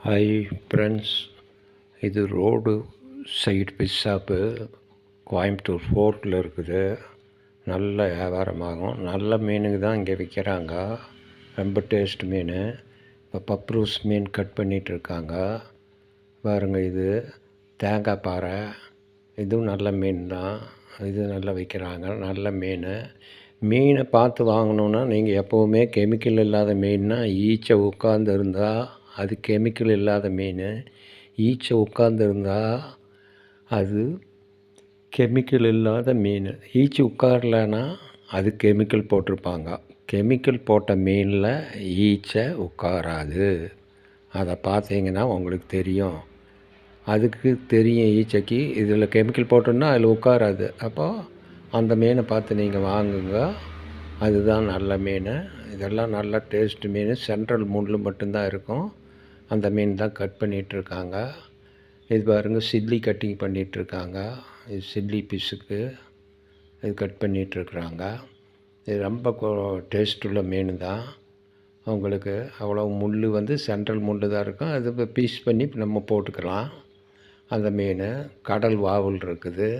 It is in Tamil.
ஹாய் ஃப்ரெண்ட்ஸ், இது road side fish shop Coimbatore ஃபோர்ட்டில் இருக்குது. நல்ல வியாபாரமாகும். நல்ல மீனுங்க தான் இங்கே விற்கிறாங்க. ரொம்ப டேஸ்ட் மீன். இப்போ பப்ரூஸ் மீன் கட் பண்ணிகிட்ருக்காங்க பாருங்கள். இது தேங்காய் பாறை, இதுவும் நல்ல மீன் தான். இது நல்லா விற்கிறாங்க. நல்ல மீனை பார்த்து வாங்கணுன்னா நீங்கள் எப்போவுமே கெமிக்கல் இல்லாத மீன்னா ஈச்சை உட்கார்ந்து இருந்தால் அது கெமிக்கல் இல்லாத மீன். ஈச்சை உட்கார்ந்துருந்தா அது கெமிக்கல் இல்லாத மீன். ஈச்சை உட்காரலன்னா அது கெமிக்கல் போட்டிருப்பாங்க. கெமிக்கல் போட்ட மீனில் ஈச்சை உட்காராது. அதை பார்த்தீங்கன்னா உங்களுக்கு தெரியும். அதுக்கு தெரியும் ஈச்சைக்கு இதில் கெமிக்கல் போட்டோன்னா அதில் உட்காராது. அப்போது அந்த மீனை பார்த்து நீங்கள் வாங்குங்க. அதுதான் நல்ல மீன். இதெல்லாம் நல்ல டேஸ்ட் மீன். சென்ட்ரல் முள் மட்டும்தான் இருக்கும். அந்த மீன் தான் கட் பண்ணிகிட்ருக்காங்க. இது பாருங்கள், சில்லி கட்டிங் பண்ணிகிட்ருக்காங்க. இது சில்லி ஃபிஷ்ஷுக்கு இது கட் பண்ணிகிட்ருக்குறாங்க. இது ரொம்ப டேஸ்ட்டுள்ள மீன் தான். அவங்களுக்கு அவ்வளோ முள் வந்து சென்ட்ரல் முள் தான் இருக்கும். அது பீஸ் பண்ணி நம்ம போட்டுக்கலாம். அந்த மீன் கடல் வாவல் இருக்குது.